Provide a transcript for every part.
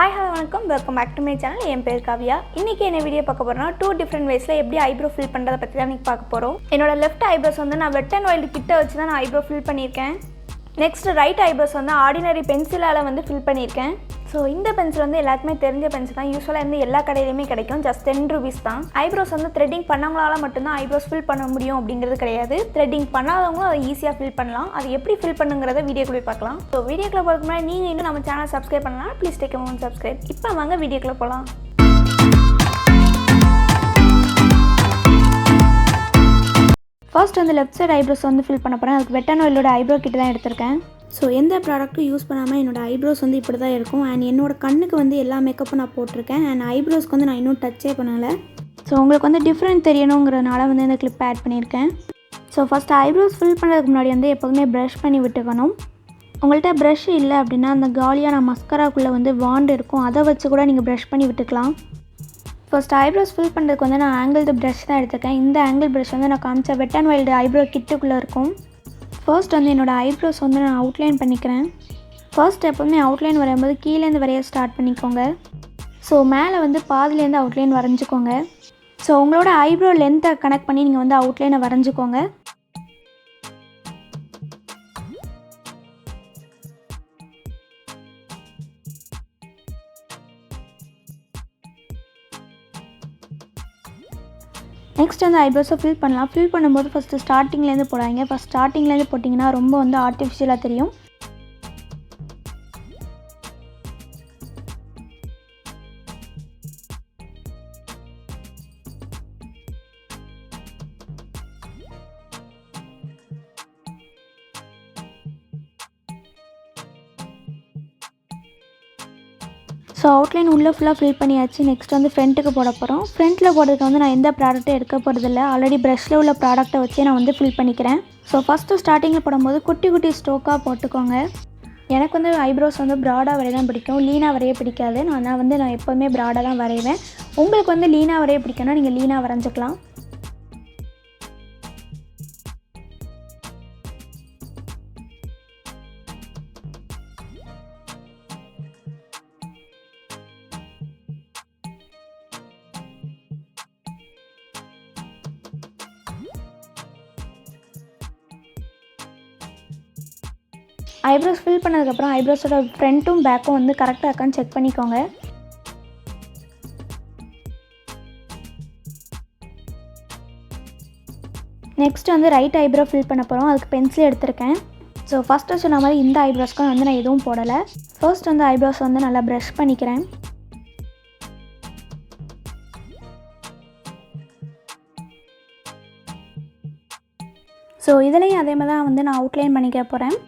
Hi hello வணக்கம், welcome back to my channel. என் பேர் காவியா. இன்றைக்கி என்ன வீடியோ பார்க்க போகிறோம்னா 2 டிஃப்ரெண்ட் வேஸில் எப்படி ஐப்ரோ ஃபில் பண்ணுறதை பற்றி தான் இன்றைக்கி பார்க்க போகிறோம். என்னோட லெஃப்ட் ஐப்ரோஸ் வந்து நான் வெட் அண்ட் வைல்டு கிட்ட வச்சு தான் நான் ஐப்ரோ ஃபில் பண்ணியிருக்கேன். நெக்ஸ்ட் ரைட் ஐப்ரோஸ் வந்து ஆர்டினரி பென்சிலால் வந்து ஃபில் பண்ணியிருக்கேன். ஸோ இந்த பென்சில் வந்து எல்லாருக்குமே தெரிஞ்ச பென்சில் தான். யூஸ்வலாக வந்து எல்லா கடையிலையுமே கிடைக்கும். ஜஸ்ட் 10 rupees தான். ஐப்ரோஸ் வந்து த்ரெட்டிங் பண்ணவங்களால மட்டும்தான் ஐப்ரோஸ் ஃபில் பண்ண முடியும் அப்படிங்கிறது கிடையாது. த்ரெட்டிங் பண்ணாதவங்களும் அதை ஈஸியாக ஃபில் பண்ணலாம். அது எப்படி ஃபில் பண்ணுங்கிறத வீடியோக்குள்ளே பார்க்கலாம். ஸோ வீடியோக்குள்ளே போகிறதுக்கு முன்னாடி நீங்கள் இன்னும் நம்ம சேனல் சப்ஸ்கிரைப் பண்ணலாம். Please take a moment subscribe. இப்போ வாங்க வீடியோக்குள்ளே போகலாம். ஃபர்ஸ்ட் வந்து லெஃப்ட் சைடு ஐப்ரோஸ் வந்து ஃபில் பண்ண போகிறேன். அதுக்கு வெட் அண்ட் வைல்டோட ஐப்ரோ கிட்ட தான் எடுத்திருக்கேன். ஸோ எந்த ப்ராடக்ட்டும் யூஸ் பண்ணாமல் என்னோடய ஐப்ரோஸ் வந்து இப்படி தான் இருக்கும். அண்ட் என்னோடய கண்ணுக்கு வந்து எல்லா மேக்கப்பும் நான் போட்டிருக்கேன். அண்ட் ஐப்ரோஸ்க்கு வந்து நான் இன்னும் டச்சே பண்ணலை. ஸோ உங்களுக்கு வந்து டிஃப்ரெண்ட் தெரியணுங்கிறனால வந்து இந்த கிளிப் ஆட் பண்ணியிருக்கேன். ஸோ ஃபஸ்ட்டு ஐப்ரோஸ் ஃபில் பண்ணுறதுக்கு முன்னாடி வந்து எப்போதுமே ப்ரஷ் பண்ணி விட்டுக்கணும். உங்கள்கிட்ட ப்ரஷ் இல்லை அப்படின்னா அந்த காலியான மஸ்கராக்குள்ளே வந்து வாண்டு இருக்கும், அதை வச்சு கூட நீங்கள் ப்ரஷ் பண்ணி விட்டுக்கலாம். ஃபர்ஸ்ட் ஐப்ரோஸ் ஃபில் பண்ணுறதுக்கு வந்து நான் ஆங்கிள் ப்ரஷ் தான் எடுத்துருக்கேன். இந்த ஆங்கிள் ப்ரஷ் வந்து நான் காமிச்ச வெட் அண்ட் வைல்டு ஐப்ரோ கிட்டுக்குள்ளே இருக்கும். ஃபர்ஸ்ட் வந்து என்னோடய ஐப்ரோஸ் வந்து நான் அவுட்லைன் பண்ணிக்கிறேன். ஃபர்ஸ்ட் எப்போவுமே அவுட்லைன் வரையும்போது கீழேருந்து வரைய ஸ்டார்ட் பண்ணிக்கோங்க. ஸோ மேலே வந்து பாதிலேருந்து அவுட்லைன் வரைஞ்சிக்கோங்க. ஸோ உங்களோட ஐப்ரோ லென்த்தை கனெக்ட் பண்ணி நீங்கள் வந்து அவுட்லைனை வரைஞ்சிக்கோங்க. நெக்ஸ்ட் வந்து ஐப்ரோஸை ஃபில் பண்ணலாம். ஃபில் பண்ணும்போது ஃபஸ்ட்டு ஸ்டார்டிங்லேருந்து போடாதீங்க. ஃபஸ்ட் ஸ்டார்டிங்லேருந்து போட்டிங்கன்னா ரொம்ப வந்து ஆர்டிஃபிஷியலாக தெரியும். ஸோ அவுட்லைன் உள்ளே ஃபுல்லாக ஃபில் பண்ணியாச்சு. நெக்ஸ்ட் வந்து ஃப்ரண்ட்டுக்கு போட போகிறோம். ஃப்ரண்ட்டில் போடுறதுக்கு வந்து நான் எந்த ப்ராடக்ட்டும் எடுக்க போகிறதில்ல. ஆல்ரெடி ப்ரஷ்ஷில் உள்ள ப்ராடக்ட்டை வச்சே நான் வந்து ஃபில் பண்ணிக்கிறேன். ஸோ ஃபஸ்ட்டு ஸ்டார்டிங்கில் போடும்போது குட்டி குட்டி ஸ்ட்ரோக்காக போட்டுக்கோங்க. எனக்கு வந்து ஐப்ரோஸ் வந்து ப்ராடாக வரைய தான் பிடிக்கும், லீனாக வரைய பிடிக்காது. நான் எப்போதுமே ப்ராடாக தான் வரைவேன். உங்களுக்கு வந்து லீனாக வரைய பிடிக்கும்னா நீங்கள் லீனாக வரைஞ்சிக்கலாம். ஐப்ரோஸ் ஃபில் பண்ணதுக்கப்புறம் ஐப்ரோஸோட ஃப்ரண்ட்டும் பேக்கும் வந்து கரெக்டாக இருக்கான்னு செக் பண்ணிக்கோங்க. நெக்ஸ்ட் வந்து ரைட் ஐப்ரோ ஃபில் பண்ண போகிறோம். அதுக்கு பென்சில் எடுத்திருக்கேன். ஸோ ஃபஸ்ட்டு சொன்ன மாதிரி இந்த ஐப்ரோஸ்க்கும் வந்து நான் எதுவும் போடலை. ஃபர்ஸ்ட் வந்து ஐப்ரோஸ் வந்து நல்லா ப்ரஷ் பண்ணிக்கிறேன். ஸோ இதுலேயும் அதே மாதிரி தான் வந்து நான் அவுட்லைன் பண்ணிக்க போகிறேன்.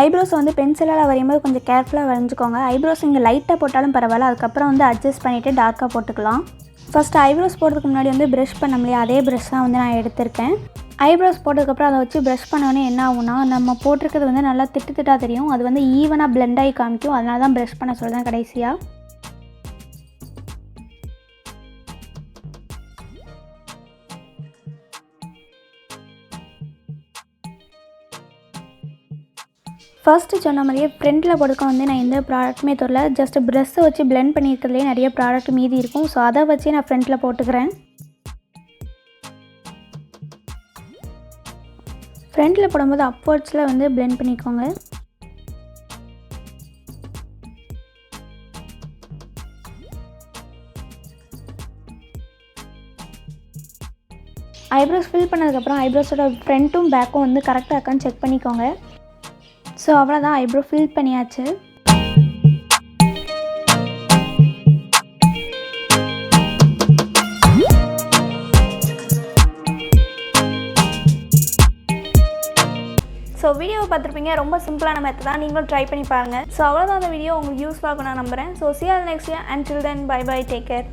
ஐப்ரோஸ் வந்து பென்சிலால் வரையும்போது கொஞ்சம் கேர்ஃபுல்லாக வரைஞ்சிக்கோங்க. ஐப்ரோஸ் இங்கே லைட்டாக போட்டாலும் பரவாயில்ல. அதுக்கப்புறம் வந்து அட்ஜஸ்ட் பண்ணிவிட்டு டார்க்காக போட்டுக்கலாம். ஃபஸ்ட்டு ஐப்ரோஸ் போடுறதுக்கு முன்னாடி வந்து ப்ரஷ் பண்ண முடியாது, அதே ப்ரஷ் தான் வந்து நான் எடுத்திருக்கேன். ஐப்ரோஸ் போட்டதுக்கப்புறம் அதை வச்சு ப்ரஷ் பண்ணோன்னே என்ன ஆகும்னா நம்ம போட்டிருக்கிறது வந்து நல்லா திட்டு திட்டாக தெரியும். அது வந்து ஈவனாக பிளெண்ட் ஆகி காமிக்கும். அதனால தான் ப்ரஷ் பண்ண சொல்கிறேன் கடைசியாக. ஃபர்ஸ்ட்டு சொன்ன மாதிரியே ஃப்ரண்ட்டில் போடுக்க வந்து நான் எந்த ப்ராடக்ட்டுமே தொடல. ஜஸ்ட் ப்ரெஷ்ஷை வச்சு பிளெண்ட் பண்ணியிருக்கிறதுலேயே நிறைய ப்ராடக்ட் மீதி இருக்கும். ஸோ அதை வச்சு நான் ஃப்ரண்ட்டில் போட்டுக்கிறேன். ஃப்ரண்ட்டில் போடும்போது அப்வர்ட்ஸில் வந்து பிளெண்ட் பண்ணிக்கோங்க. ஐப்ரோஸ் ஃபில் பண்ணதுக்கப்புறம் ஐப்ரோஸோட ஃப்ரண்ட்டும் பேக்கும் வந்து கரெக்டாக இருக்கான்னு செக் பண்ணிக்கோங்க. ஸோ அவ்வளோதான், ஐப்ரோ ஃபில் பண்ணியாச்சு. ஸோ வீடியோவை பார்த்துருப்பீங்க, ரொம்ப சிம்பிளான மெத்தட் தான், நீங்களும் ட்ரை பண்ணி பாருங்கள். ஸோ அவ்வளோதான், அந்த வீடியோ உங்களுக்கு யூஸ்ஃபுல்லாக நான் நம்புகிறேன். So see you all next year. Until then, bye bye, take care.